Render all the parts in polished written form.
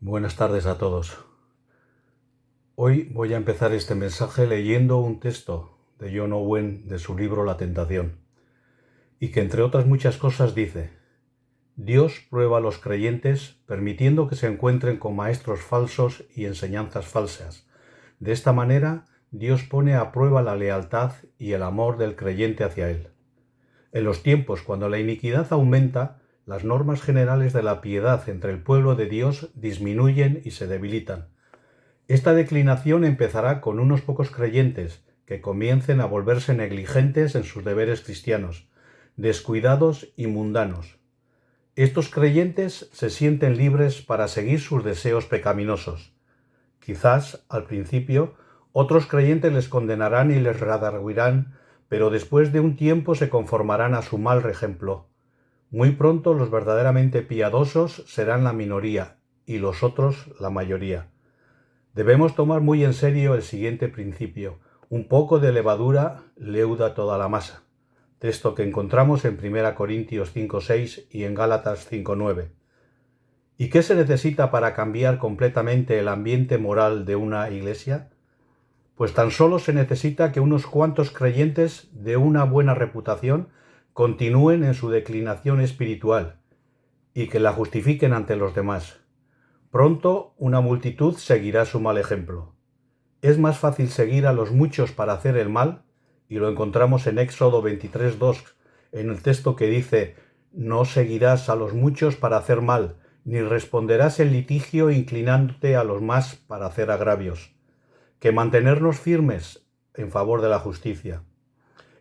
Buenas tardes a todos. Hoy voy a empezar este mensaje leyendo un texto de John Owen de su libro La Tentación, y que entre otras muchas cosas dice: Dios prueba a los creyentes permitiendo que se encuentren con maestros falsos y enseñanzas falsas. De esta manera, Dios pone a prueba la lealtad y el amor del creyente hacia Él. En los tiempos cuando la iniquidad aumenta, las normas generales de la piedad entre el pueblo de Dios disminuyen y se debilitan. Esta declinación empezará con unos pocos creyentes que comiencen a volverse negligentes en sus deberes cristianos, descuidados y mundanos. Estos creyentes se sienten libres para seguir sus deseos pecaminosos. Quizás, al principio, otros creyentes les condenarán y les redarguirán, pero después de un tiempo se conformarán a su mal ejemplo. Muy pronto los verdaderamente piadosos serán la minoría y los otros la mayoría. Debemos tomar muy en serio el siguiente principio: un poco de levadura leuda toda la masa. Texto que encontramos en 1 Corintios 5:6 y en Gálatas 5:9. ¿Y qué se necesita para cambiar completamente el ambiente moral de una iglesia? Pues tan solo se necesita que unos cuantos creyentes de una buena reputación continúen en su declinación espiritual y que la justifiquen ante los demás. Pronto una multitud seguirá su mal ejemplo. Es más fácil seguir a los muchos para hacer el mal, y lo encontramos en Éxodo 23:2, en el texto que dice: no seguirás a los muchos para hacer mal, ni responderás en litigio inclinándote a los más para hacer agravios, que mantenernos firmes en favor de la justicia.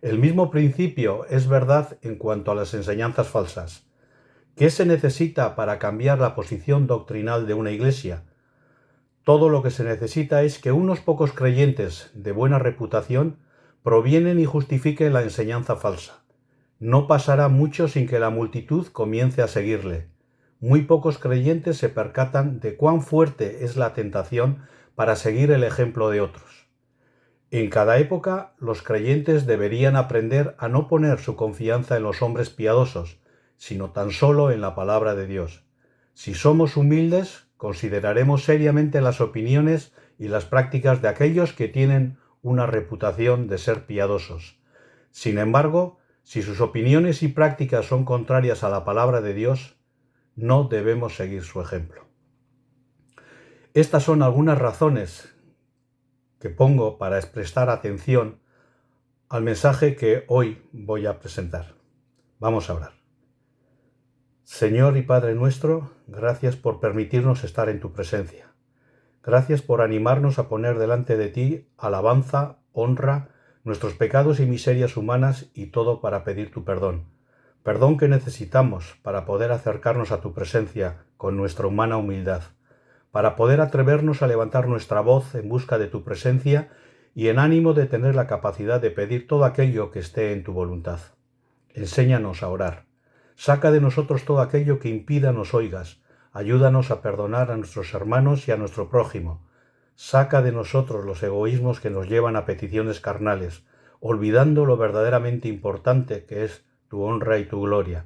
El mismo principio es verdad en cuanto a las enseñanzas falsas. ¿Qué se necesita para cambiar la posición doctrinal de una iglesia? Todo lo que se necesita es que unos pocos creyentes de buena reputación provienen y justifiquen la enseñanza falsa. No pasará mucho sin que la multitud comience a seguirle. Muy pocos creyentes se percatan de cuán fuerte es la tentación para seguir el ejemplo de otros. En cada época, los creyentes deberían aprender a no poner su confianza en los hombres piadosos, sino tan solo en la palabra de Dios. Si somos humildes, consideraremos seriamente las opiniones y las prácticas de aquellos que tienen una reputación de ser piadosos. Sin embargo, si sus opiniones y prácticas son contrarias a la palabra de Dios, no debemos seguir su ejemplo. Estas son algunas razones que pongo para prestar atención al mensaje que hoy voy a presentar. Vamos a orar. Señor y Padre nuestro, gracias por permitirnos estar en tu presencia. Gracias por animarnos a poner delante de ti alabanza, honra, nuestros pecados y miserias humanas, y todo para pedir tu perdón. Perdón que necesitamos para poder acercarnos a tu presencia con nuestra humana humildad, para poder atrevernos a levantar nuestra voz en busca de tu presencia y en ánimo de tener la capacidad de pedir todo aquello que esté en tu voluntad. Enséñanos a orar. Saca de nosotros todo aquello que impida nos oigas. Ayúdanos a perdonar a nuestros hermanos y a nuestro prójimo. Saca de nosotros los egoísmos que nos llevan a peticiones carnales, olvidando lo verdaderamente importante que es tu honra y tu gloria.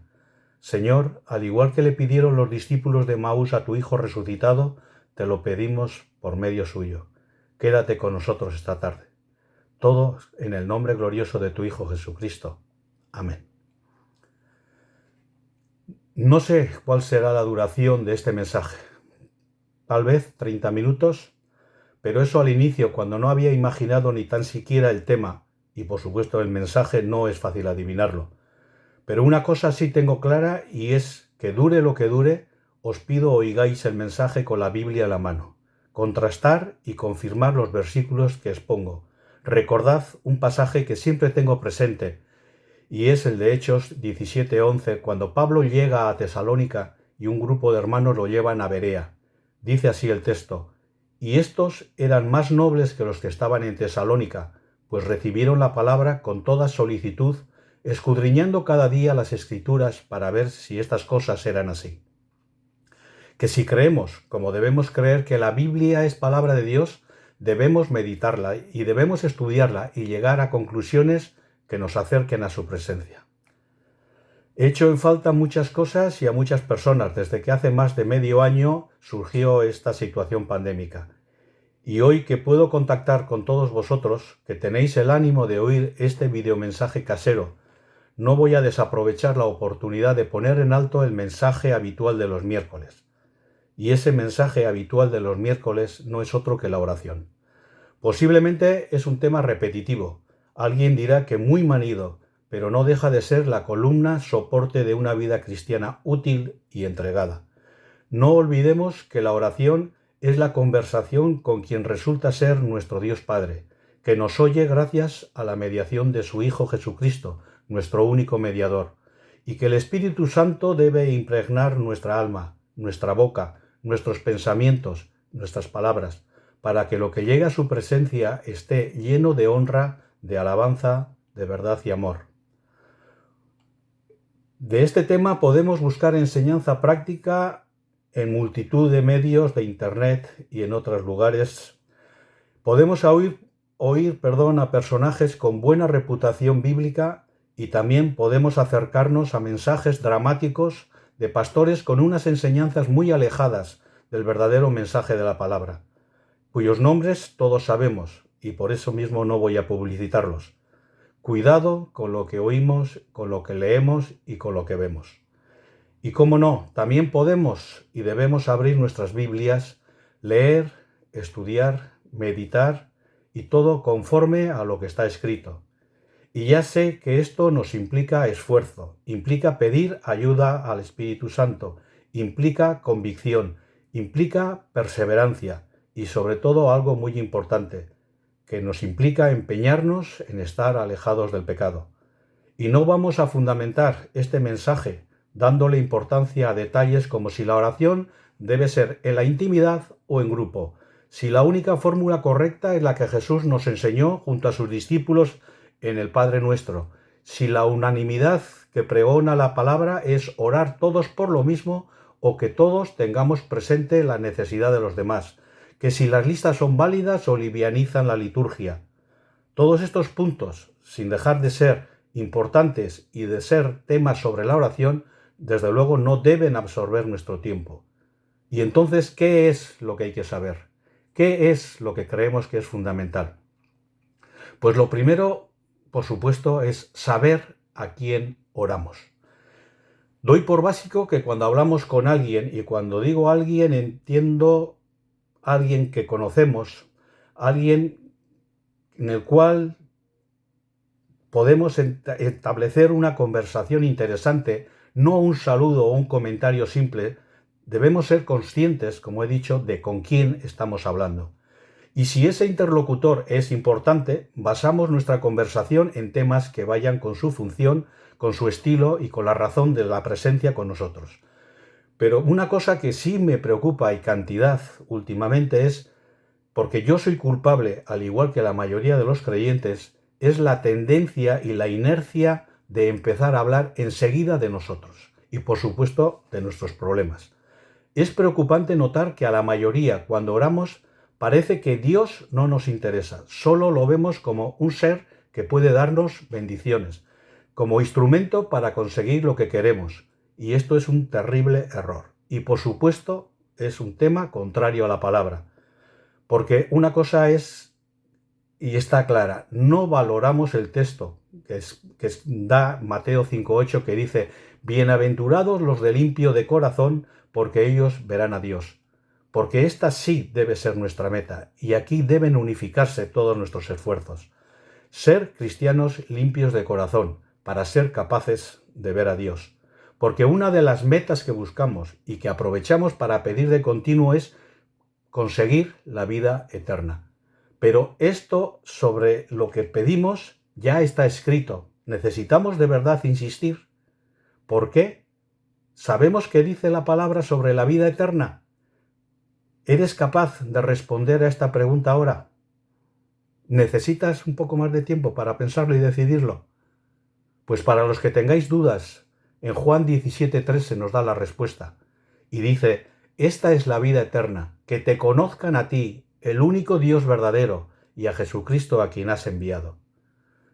Señor, al igual que le pidieron los discípulos de Emaús a tu Hijo resucitado, te lo pedimos por medio suyo. Quédate con nosotros esta tarde. Todo en el nombre glorioso de tu Hijo Jesucristo. Amén. No sé cuál será la duración de este mensaje. Tal vez 30 minutos, pero eso al inicio, cuando no había imaginado ni tan siquiera el tema, y por supuesto el mensaje, no es fácil adivinarlo. Pero una cosa sí tengo clara, y es que dure lo que dure, os pido oigáis el mensaje con la Biblia en la mano. Contrastar y confirmar los versículos que expongo. Recordad un pasaje que siempre tengo presente, y es el de Hechos 17:11, cuando Pablo llega a Tesalónica y un grupo de hermanos lo llevan a Berea. Dice así el texto: y estos eran más nobles que los que estaban en Tesalónica, pues recibieron la palabra con toda solicitud, escudriñando cada día las Escrituras para ver si estas cosas eran así. Que si creemos, como debemos creer, que la Biblia es palabra de Dios, debemos meditarla y debemos estudiarla y llegar a conclusiones que nos acerquen a su presencia. He hecho en falta muchas cosas y a muchas personas desde que hace más de medio año surgió esta situación pandémica. Y hoy que puedo contactar con todos vosotros, que tenéis el ánimo de oír este videomensaje casero, no voy a desaprovechar la oportunidad de poner en alto el mensaje habitual de los miércoles. Y ese mensaje habitual de los miércoles no es otro que la oración. Posiblemente es un tema repetitivo. Alguien dirá que muy manido, pero no deja de ser la columna soporte de una vida cristiana útil y entregada. No olvidemos que la oración es la conversación con quien resulta ser nuestro Dios Padre, que nos oye gracias a la mediación de su Hijo Jesucristo, nuestro único mediador, y que el Espíritu Santo debe impregnar nuestra alma, nuestra boca, nuestros pensamientos, nuestras palabras, para que lo que llegue a su presencia esté lleno de honra, de alabanza, de verdad y amor. De este tema podemos buscar enseñanza práctica en multitud de medios de internet y en otros lugares. Podemos oír a personajes con buena reputación bíblica y también podemos acercarnos a mensajes dramáticos de pastores con unas enseñanzas muy alejadas del verdadero mensaje de la palabra, cuyos nombres todos sabemos y por eso mismo no voy a publicitarlos. Cuidado con lo que oímos, con lo que leemos y con lo que vemos. Y cómo no, también podemos y debemos abrir nuestras Biblias, leer, estudiar, meditar y todo conforme a lo que está escrito. Y ya sé que esto nos implica esfuerzo, implica pedir ayuda al Espíritu Santo, implica convicción, implica perseverancia y sobre todo algo muy importante, que nos implica empeñarnos en estar alejados del pecado. Y no vamos a fundamentar este mensaje dándole importancia a detalles como si la oración debe ser en la intimidad o en grupo, si la única fórmula correcta es la que Jesús nos enseñó junto a sus discípulos en el Padre Nuestro, si la unanimidad que pregona la palabra es orar todos por lo mismo o que todos tengamos presente la necesidad de los demás, que si las listas son válidas o livianizan la liturgia. Todos estos puntos, sin dejar de ser importantes y de ser temas sobre la oración, desde luego no deben absorber nuestro tiempo. Y entonces, ¿qué es lo que hay que saber? ¿Qué es lo que creemos que es fundamental? Pues lo primero, por supuesto, es saber a quién oramos. Doy por básico que cuando hablamos con alguien, y cuando digo alguien entiendo alguien que conocemos, alguien en el cual podemos establecer una conversación interesante, no un saludo o un comentario simple. Debemos ser conscientes, como he dicho, de con quién estamos hablando. Y si ese interlocutor es importante, basamos nuestra conversación en temas que vayan con su función, con su estilo y con la razón de la presencia con nosotros. Pero una cosa que sí me preocupa y cantidad últimamente es, porque yo soy culpable, al igual que la mayoría de los creyentes, es la tendencia y la inercia de empezar a hablar enseguida de nosotros y, por supuesto, de nuestros problemas. Es preocupante notar que a la mayoría, cuando oramos, parece que Dios no nos interesa, solo lo vemos como un ser que puede darnos bendiciones, como instrumento para conseguir lo que queremos, y esto es un terrible error. Y, por supuesto, es un tema contrario a la palabra, porque una cosa es, y está clara, no valoramos el texto que da Mateo 5:8, que dice: bienaventurados los de limpio de corazón, porque ellos verán a Dios. Porque esta sí debe ser nuestra meta, y aquí deben unificarse todos nuestros esfuerzos. Ser cristianos limpios de corazón, para ser capaces de ver a Dios. Porque una de las metas que buscamos y que aprovechamos para pedir de continuo es conseguir la vida eterna. Pero esto sobre lo que pedimos ya está escrito. Necesitamos de verdad insistir. ¿Por qué? ¿Sabemos qué dice la palabra sobre la vida eterna? ¿Eres capaz de responder a esta pregunta ahora? ¿Necesitas un poco más de tiempo para pensarlo y decidirlo? Pues para los que tengáis dudas, en Juan 17:3 se nos da la respuesta. Y dice: esta es la vida eterna, que te conozcan a ti, el único Dios verdadero, y a Jesucristo a quien has enviado.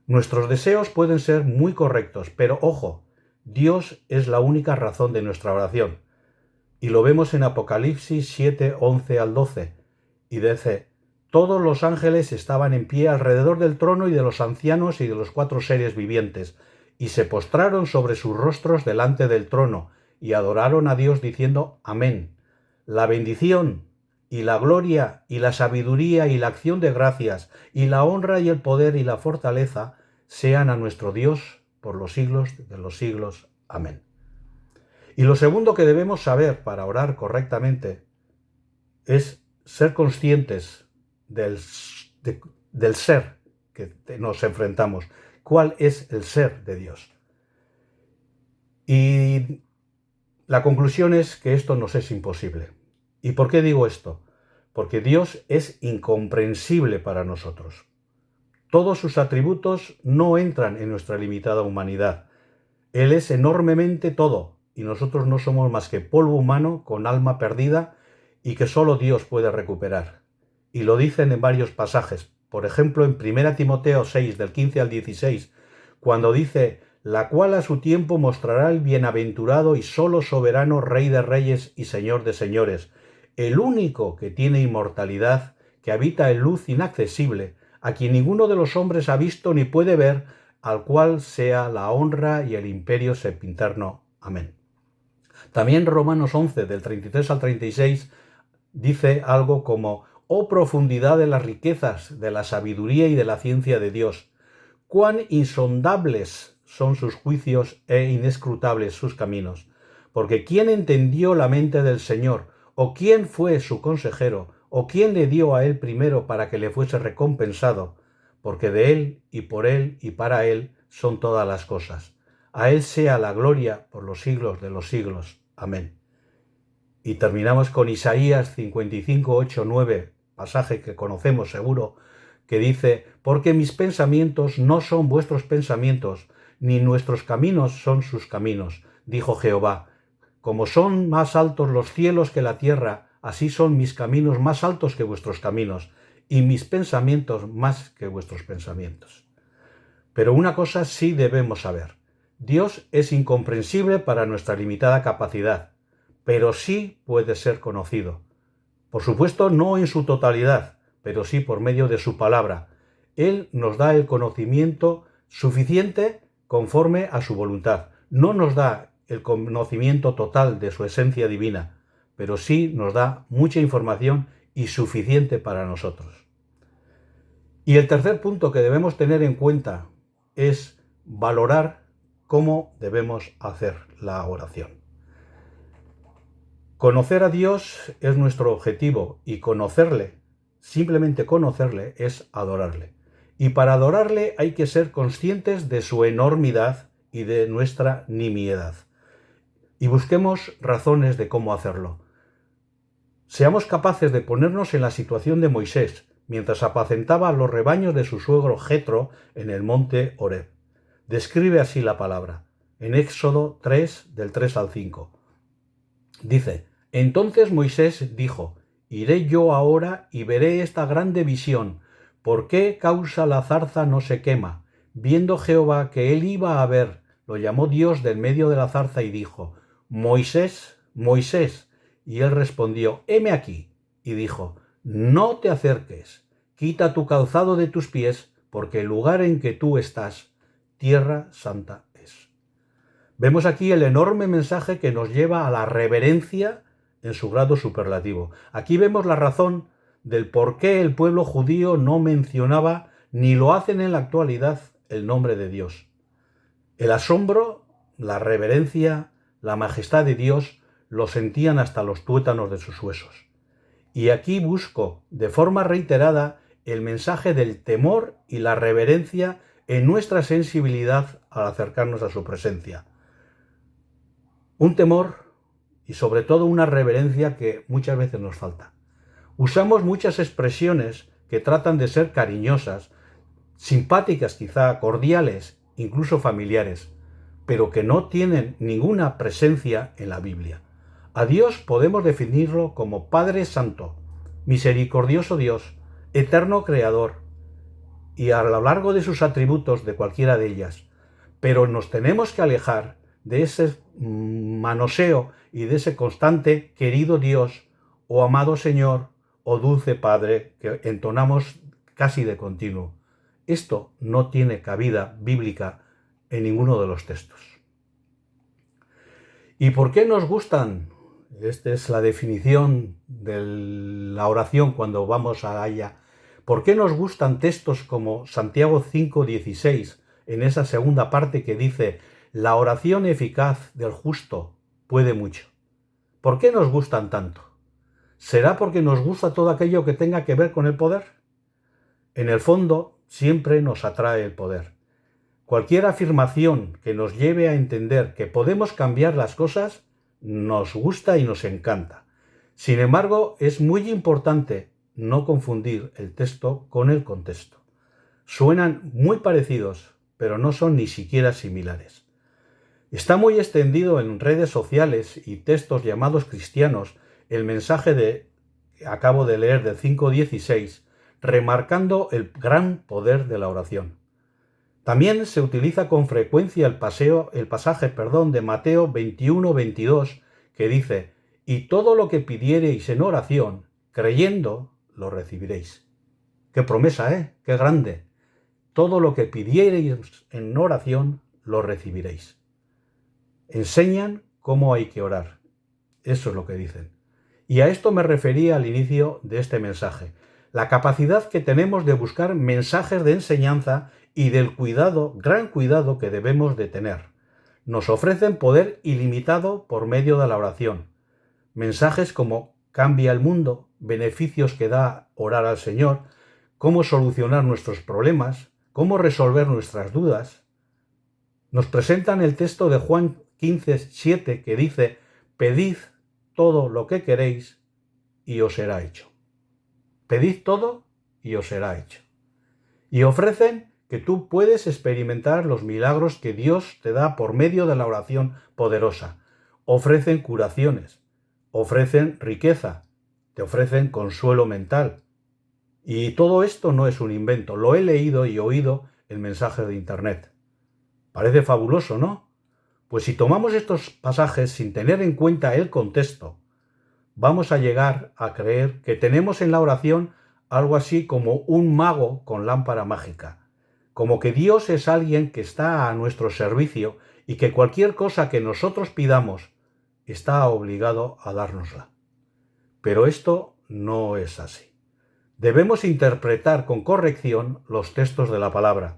Nuestros deseos pueden ser muy correctos, pero ojo, Dios es la única razón de nuestra oración. Y lo vemos en Apocalipsis 7, 11 al 12. Y dice: todos los ángeles estaban en pie alrededor del trono y de los ancianos y de los 4 seres vivientes, y se postraron sobre sus rostros delante del trono, y adoraron a Dios diciendo: Amén. La bendición y la gloria y la sabiduría y la acción de gracias y la honra y el poder y la fortaleza sean a nuestro Dios por los siglos de los siglos. Amén. Y lo segundo que debemos saber para orar correctamente es ser conscientes del ser que nos enfrentamos. ¿Cuál es el ser de Dios? Y la conclusión es que esto nos es imposible. ¿Y por qué digo esto? Porque Dios es incomprensible para nosotros. Todos sus atributos no entran en nuestra limitada humanidad. Él es enormemente todo, y nosotros no somos más que polvo humano con alma perdida y que solo Dios puede recuperar. Y lo dicen en varios pasajes. Por ejemplo, en 1 Timoteo 6, del 15 al 16, cuando dice: la cual a su tiempo mostrará el bienaventurado y solo soberano Rey de reyes y Señor de señores, el único que tiene inmortalidad, que habita en luz inaccesible, a quien ninguno de los hombres ha visto ni puede ver, al cual sea la honra y el imperio sempiterno. Amén. También Romanos 11, del 33 al 36, dice algo como: oh profundidad de las riquezas, de la sabiduría y de la ciencia de Dios, cuán insondables son sus juicios e inescrutables sus caminos. Porque ¿quién entendió la mente del Señor? ¿O quién fue su consejero? ¿O quién le dio a él primero para que le fuese recompensado? Porque de él y por él y para él son todas las cosas. A él sea la gloria por los siglos de los siglos. Amén. Y terminamos con Isaías 55, 8, 9, pasaje que conocemos seguro, que dice: porque mis pensamientos no son vuestros pensamientos, ni nuestros caminos son sus caminos, dijo Jehová. Como son más altos los cielos que la tierra, así son mis caminos más altos que vuestros caminos, y mis pensamientos más que vuestros pensamientos. Pero una cosa sí debemos saber: Dios es incomprensible para nuestra limitada capacidad, pero sí puede ser conocido. Por supuesto, no en su totalidad, pero sí por medio de su palabra. Él nos da el conocimiento suficiente conforme a su voluntad. No nos da el conocimiento total de su esencia divina, pero sí nos da mucha información y suficiente para nosotros. Y el tercer punto que debemos tener en cuenta es valorar cómo debemos hacer la oración. Conocer a Dios es nuestro objetivo, y conocerle, simplemente conocerle, es adorarle. Y para adorarle hay que ser conscientes de su enormidad y de nuestra nimiedad. Y busquemos razones de cómo hacerlo. Seamos capaces de ponernos en la situación de Moisés, mientras apacentaba los rebaños de su suegro Jetro en el monte Horeb. Describe así la palabra, en Éxodo 3, del 3 al 5. Dice: entonces Moisés dijo: iré yo ahora y veré esta grande visión. ¿Por qué causa la zarza no se quema? Viendo Jehová que él iba a ver, lo llamó Dios del medio de la zarza y dijo: Moisés, Moisés. Y él respondió: heme aquí. Y dijo: no te acerques, quita tu calzado de tus pies, porque el lugar en que tú estás, tierra santa es. Vemos aquí el enorme mensaje que nos lleva a la reverencia en su grado superlativo. Aquí vemos la razón del por qué el pueblo judío no mencionaba, ni lo hacen en la actualidad, el nombre de Dios. El asombro, la reverencia, la majestad de Dios lo sentían hasta los tuétanos de sus huesos. Y aquí busco de forma reiterada el mensaje del temor y la reverencia en nuestra sensibilidad al acercarnos a su presencia. Un temor y sobre todo una reverencia que muchas veces nos falta. Usamos muchas expresiones que tratan de ser cariñosas, simpáticas quizá, cordiales, incluso familiares, pero que no tienen ninguna presencia en la Biblia. A Dios podemos definirlo como Padre Santo, misericordioso Dios, eterno Creador, y a lo largo de sus atributos de cualquiera de ellas, pero nos tenemos que alejar de ese manoseo y de ese constante querido Dios o amado Señor o dulce Padre que entonamos casi de continuo. Esto no tiene cabida bíblica en ninguno de los textos. ¿Y por qué nos gustan? Esta es la definición de la oración cuando vamos a ella. ¿Por qué nos gustan textos como Santiago 5:16, en esa segunda parte que dice, la oración eficaz del justo puede mucho? ¿Por qué nos gustan tanto? ¿Será porque nos gusta todo aquello que tenga que ver con el poder? En el fondo, siempre nos atrae el poder. Cualquier afirmación que nos lleve a entender que podemos cambiar las cosas nos gusta y nos encanta. Sin embargo, es muy importante no confundir el texto con el contexto. Suenan muy parecidos, pero no son ni siquiera similares. Está muy extendido en redes sociales y textos llamados cristianos el mensaje que acabo de leer del 5:16, remarcando el gran poder de la oración. También se utiliza con frecuencia el pasaje de Mateo 21:22, que dice, y todo lo que pidiereis en oración, creyendo, lo recibiréis. ¡Qué promesa, ¡Qué grande! Todo lo que pidiereis en oración, lo recibiréis. Enseñan cómo hay que orar. Eso es lo que dicen. Y a esto me refería al inicio de este mensaje. La capacidad que tenemos de buscar mensajes de enseñanza y del gran cuidado que debemos de tener. Nos ofrecen poder ilimitado por medio de la oración. Mensajes como cambia el mundo, beneficios que da orar al Señor, cómo solucionar nuestros problemas, cómo resolver nuestras dudas. Nos presentan el texto de Juan 15:7 que dice, pedid todo lo que queréis y os será hecho. Pedid todo y os será hecho. Y ofrecen que tú puedes experimentar los milagros que Dios te da por medio de la oración poderosa. Ofrecen curaciones, ofrecen riqueza, te ofrecen consuelo mental. Y todo esto no es un invento, lo he leído y oído en mensajes de internet. Parece fabuloso, ¿no? Pues si tomamos estos pasajes sin tener en cuenta el contexto, vamos a llegar a creer que tenemos en la oración algo así como un mago con lámpara mágica, como que Dios es alguien que está a nuestro servicio y que cualquier cosa que nosotros pidamos está obligado a dárnosla. Pero esto no es así. Debemos interpretar con corrección los textos de la palabra.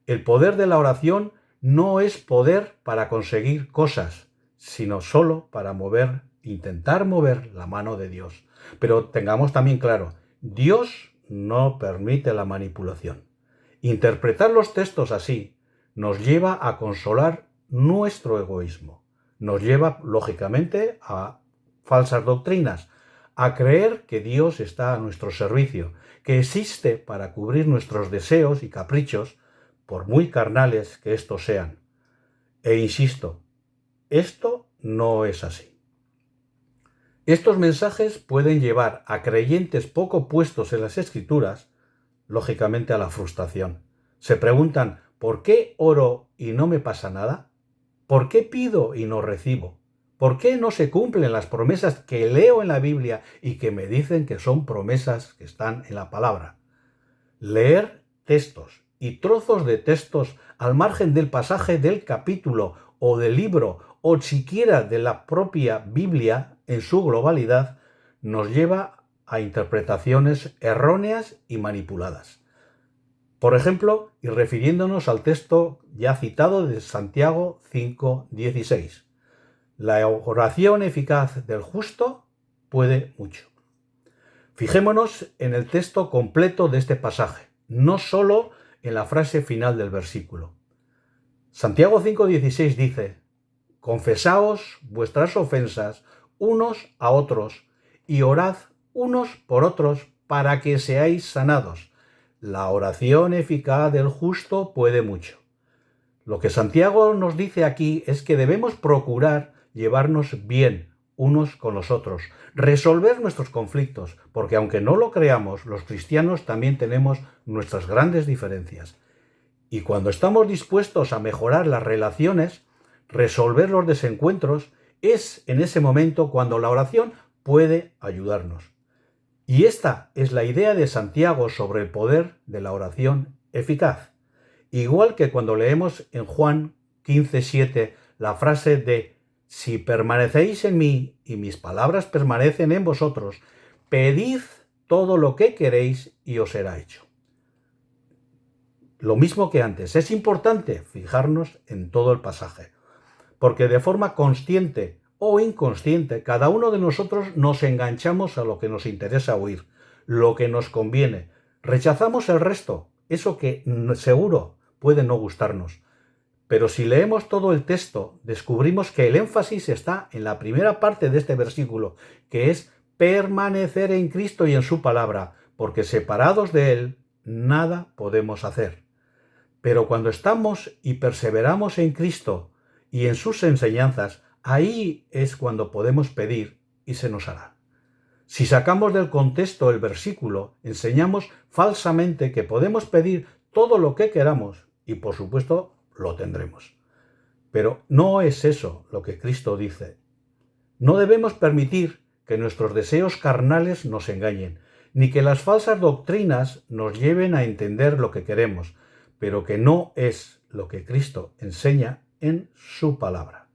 El poder de la oración no es poder para conseguir cosas, sino solo para intentar mover la mano de Dios. Pero tengamos también claro, Dios no permite la manipulación. Interpretar los textos así nos lleva a consolar nuestro egoísmo. Nos lleva, lógicamente, a falsas doctrinas, a creer que Dios está a nuestro servicio, que existe para cubrir nuestros deseos y caprichos, por muy carnales que estos sean. E insisto, esto no es así. Estos mensajes pueden llevar a creyentes poco puestos en las Escrituras, lógicamente, a la frustración. Se preguntan, ¿por qué oro y no me pasa nada? ¿Por qué pido y no recibo? ¿Por qué no se cumplen las promesas que leo en la Biblia y que me dicen que son promesas que están en la palabra? Leer textos y trozos de textos al margen del pasaje del capítulo o del libro o siquiera de la propia Biblia en su globalidad nos lleva a interpretaciones erróneas y manipuladas. Por ejemplo, y refiriéndonos al texto ya citado de Santiago 5:16, la oración eficaz del justo puede mucho. Fijémonos en el texto completo de este pasaje, no solo en la frase final del versículo. Santiago 5:16 dice, confesaos vuestras ofensas unos a otros y orad unos por otros para que seáis sanados. La oración eficaz del justo puede mucho. Lo que Santiago nos dice aquí es que debemos procurar llevarnos bien unos con los otros, resolver nuestros conflictos, porque aunque no lo creamos, los cristianos también tenemos nuestras grandes diferencias. Y cuando estamos dispuestos a mejorar las relaciones, resolver los desencuentros, es en ese momento cuando la oración puede ayudarnos. Y esta es la idea de Santiago sobre el poder de la oración eficaz. Igual que cuando leemos en Juan 15:7 la frase de si permanecéis en mí y mis palabras permanecen en vosotros, pedid todo lo que queréis y os será hecho. Lo mismo que antes, es importante fijarnos en todo el pasaje, porque de forma consciente o inconsciente, cada uno de nosotros nos enganchamos a lo que nos interesa oír, lo que nos conviene. Rechazamos el resto, eso que seguro puede no gustarnos. Pero si leemos todo el texto, descubrimos que el énfasis está en la primera parte de este versículo, que es permanecer en Cristo y en su palabra, porque separados de Él, nada podemos hacer. Pero cuando estamos y perseveramos en Cristo y en sus enseñanzas, ahí es cuando podemos pedir y se nos hará. Si sacamos del contexto el versículo, enseñamos falsamente que podemos pedir todo lo que queramos y, por supuesto, lo tendremos. Pero no es eso lo que Cristo dice. No debemos permitir que nuestros deseos carnales nos engañen, ni que las falsas doctrinas nos lleven a entender lo que queremos, pero que no es lo que Cristo enseña en su palabra.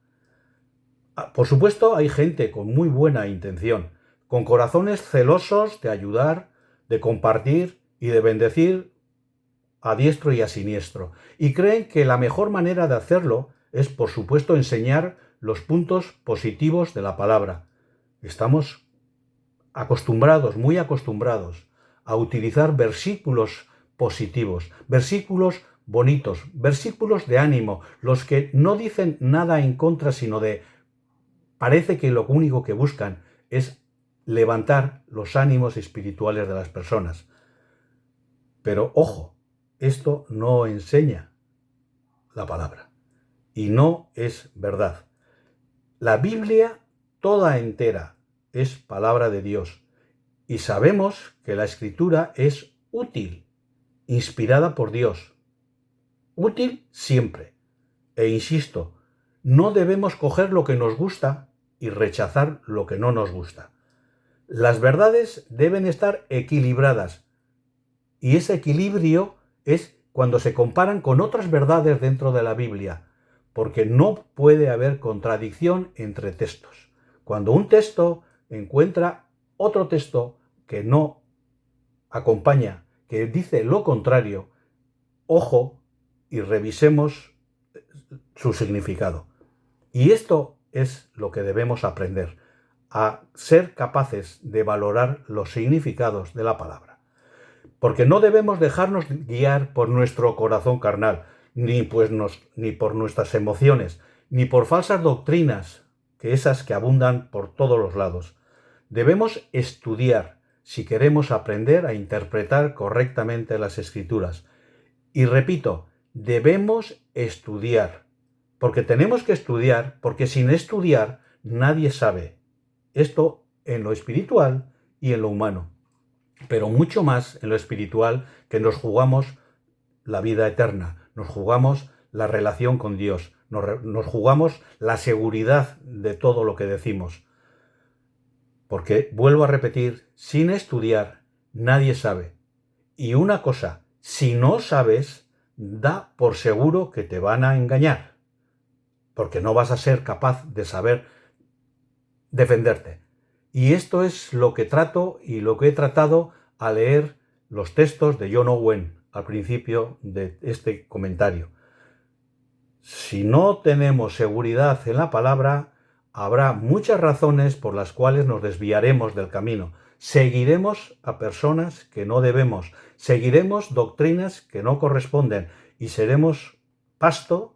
Por supuesto, hay gente con muy buena intención, con corazones celosos de ayudar, de compartir y de bendecir a diestro y a siniestro, y creen que la mejor manera de hacerlo es, por supuesto, enseñar los puntos positivos de la palabra. Estamos acostumbrados, muy acostumbrados, a utilizar versículos positivos, versículos bonitos, versículos de ánimo, los que no dicen nada en contra, sino parece que lo único que buscan es levantar los ánimos espirituales de las personas. Pero ojo, esto no enseña la palabra y no es verdad. La Biblia toda entera es palabra de Dios y sabemos que la Escritura es útil, inspirada por Dios. Útil siempre. E insisto, no debemos coger lo que nos gusta y rechazar lo que no nos gusta. Las verdades deben estar equilibradas y ese equilibrio es cuando se comparan con otras verdades dentro de la Biblia, porque no puede haber contradicción entre textos. Cuando un texto encuentra otro texto que no acompaña, que dice lo contrario, ojo y revisemos su significado. Y esto es lo que debemos aprender, a ser capaces de valorar los significados de la palabra. Porque no debemos dejarnos guiar por nuestro corazón carnal, ni por nuestras emociones, ni por falsas doctrinas, que esas que abundan por todos los lados. Debemos estudiar si queremos aprender a interpretar correctamente las Escrituras. Y repito, debemos estudiar, porque tenemos que estudiar, porque sin estudiar nadie sabe. Esto en lo espiritual y en lo humano, pero mucho más en lo espiritual, que nos jugamos la vida eterna, nos jugamos la relación con Dios, nos jugamos la seguridad de todo lo que decimos. Porque, vuelvo a repetir, sin estudiar nadie sabe. Y una cosa, si no sabes, da por seguro que te van a engañar, porque no vas a ser capaz de saber defenderte. Y esto es lo que trato y lo que he tratado al leer los textos de John Owen al principio de este comentario. Si no tenemos seguridad en la palabra, habrá muchas razones por las cuales nos desviaremos del camino. Seguiremos a personas que no debemos, seguiremos doctrinas que no corresponden y seremos pasto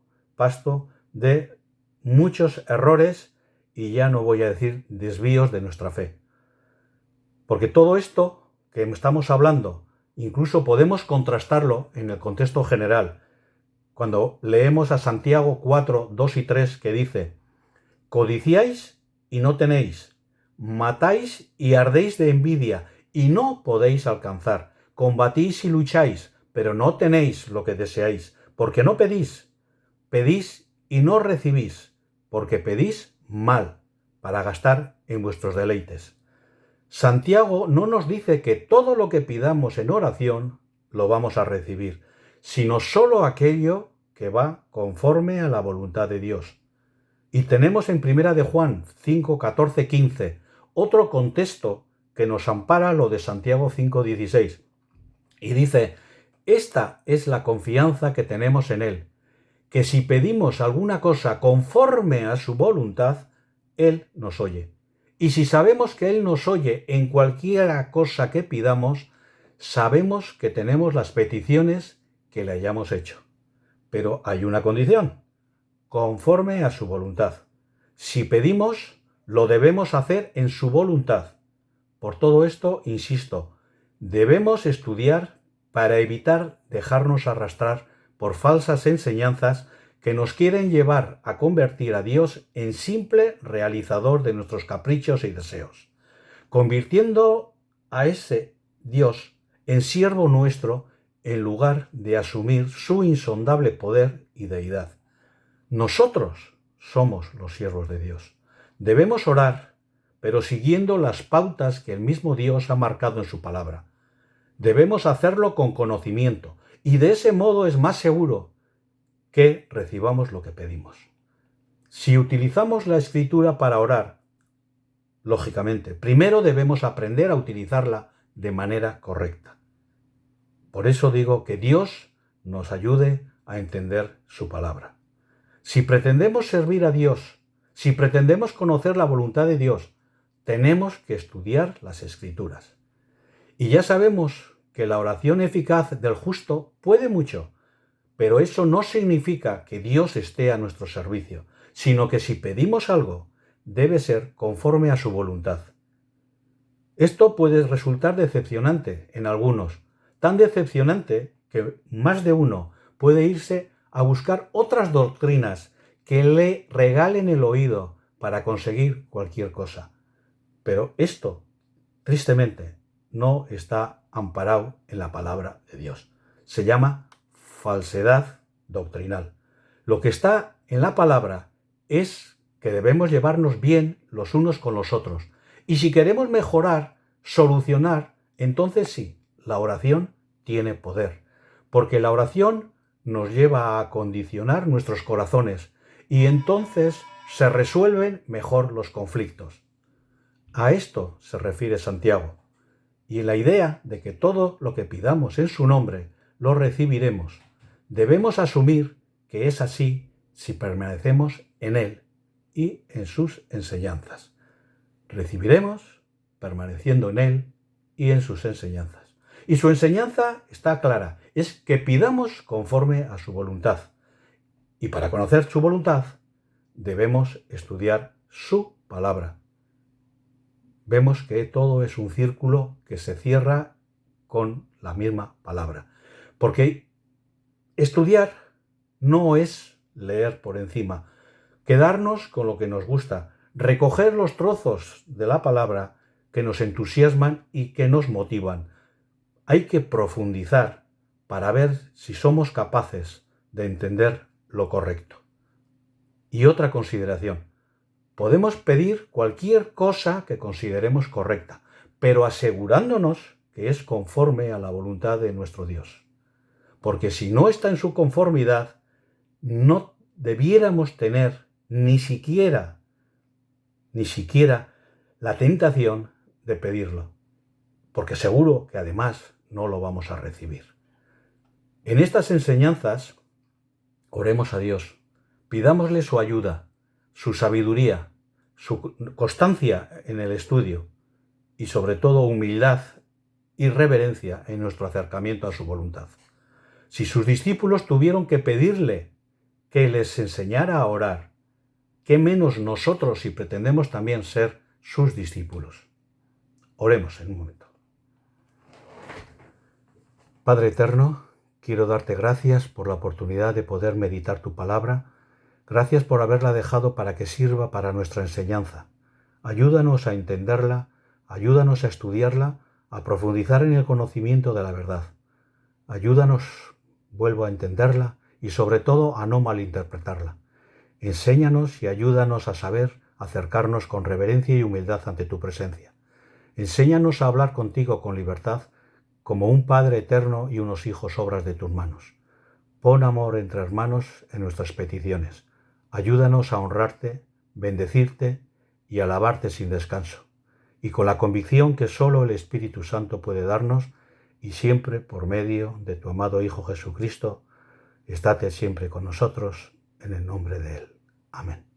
de muchos errores y ya no voy a decir desvíos de nuestra fe. Porque todo esto que estamos hablando, incluso podemos contrastarlo en el contexto general. Cuando leemos a Santiago 4, 2 y 3 que dice: codiciáis y no tenéis, matáis y ardéis de envidia y no podéis alcanzar, combatís y lucháis, pero no tenéis lo que deseáis, porque no pedís. Pedís y no recibís, porque pedís mal, para gastar en vuestros deleites. Santiago no nos dice que todo lo que pidamos en oración lo vamos a recibir, sino solo aquello que va conforme a la voluntad de Dios. Y tenemos en 1 de Juan 5, 14, 15 otro contexto que nos ampara lo de Santiago 5, 16. Y dice: esta es la confianza que tenemos en Él, que si pedimos alguna cosa conforme a su voluntad, Él nos oye. Y si sabemos que Él nos oye en cualquier cosa que pidamos, sabemos que tenemos las peticiones que le hayamos hecho. Pero hay una condición: conforme a su voluntad. Si pedimos, lo debemos hacer en su voluntad. Por todo esto, insisto, debemos estudiar para evitar dejarnos arrastrar por falsas enseñanzas que nos quieren llevar a convertir a Dios en simple realizador de nuestros caprichos y deseos, convirtiendo a ese Dios en siervo nuestro en lugar de asumir su insondable poder y deidad. Nosotros somos los siervos de Dios. Debemos orar, pero siguiendo las pautas que el mismo Dios ha marcado en su palabra. Debemos hacerlo con conocimiento, y de ese modo es más seguro que recibamos lo que pedimos. Si utilizamos la Escritura para orar, lógicamente, primero debemos aprender a utilizarla de manera correcta. Por eso digo que Dios nos ayude a entender su palabra. Si pretendemos servir a Dios, si pretendemos conocer la voluntad de Dios, tenemos que estudiar las Escrituras. Y ya sabemos que la oración eficaz del justo puede mucho, pero eso no significa que Dios esté a nuestro servicio, sino que si pedimos algo, debe ser conforme a su voluntad. Esto puede resultar decepcionante en algunos, tan decepcionante que más de uno puede irse a buscar otras doctrinas que le regalen el oído para conseguir cualquier cosa. Pero esto, tristemente, no está amparado en la palabra de Dios. Se llama falsedad doctrinal. Lo que está en la palabra es que debemos llevarnos bien los unos con los otros. Y si queremos mejorar, solucionar, entonces sí, la oración tiene poder. Porque la oración nos lleva a acondicionar nuestros corazones y entonces se resuelven mejor los conflictos. A esto se refiere Santiago. Y la idea de que todo lo que pidamos en su nombre lo recibiremos, debemos asumir que es así si permanecemos en Él y en sus enseñanzas. Recibiremos permaneciendo en Él y en sus enseñanzas. Y su enseñanza está clara, es que pidamos conforme a su voluntad. Y para conocer su voluntad, debemos estudiar su palabra. Vemos que todo es un círculo que se cierra con la misma palabra. Porque estudiar no es leer por encima, quedarnos con lo que nos gusta, recoger los trozos de la palabra que nos entusiasman y que nos motivan. Hay que profundizar para ver si somos capaces de entender lo correcto. Y otra consideración. Podemos pedir cualquier cosa que consideremos correcta, pero asegurándonos que es conforme a la voluntad de nuestro Dios. Porque si no está en su conformidad, no debiéramos tener ni siquiera la tentación de pedirlo, porque seguro que además no lo vamos a recibir. En estas enseñanzas, oremos a Dios, pidámosle su ayuda, su sabiduría, su constancia en el estudio y sobre todo humildad y reverencia en nuestro acercamiento a su voluntad. Si sus discípulos tuvieron que pedirle que les enseñara a orar, ¿qué menos nosotros si pretendemos también ser sus discípulos? Oremos en un momento. Padre eterno, quiero darte gracias por la oportunidad de poder meditar tu palabra. Gracias por haberla dejado para que sirva para nuestra enseñanza. Ayúdanos a entenderla, ayúdanos a estudiarla, a profundizar en el conocimiento de la verdad. Ayúdanos, vuelvo a entenderla y sobre todo a no malinterpretarla. Enséñanos y ayúdanos a saber acercarnos con reverencia y humildad ante tu presencia. Enséñanos a hablar contigo con libertad, como un Padre eterno y unos hijos obras de tus manos. Pon amor entre hermanos en nuestras peticiones. Ayúdanos a honrarte, bendecirte y alabarte sin descanso, y con la convicción que solo el Espíritu Santo puede darnos, y siempre por medio de tu amado Hijo Jesucristo, estate siempre con nosotros, en el nombre de Él. Amén.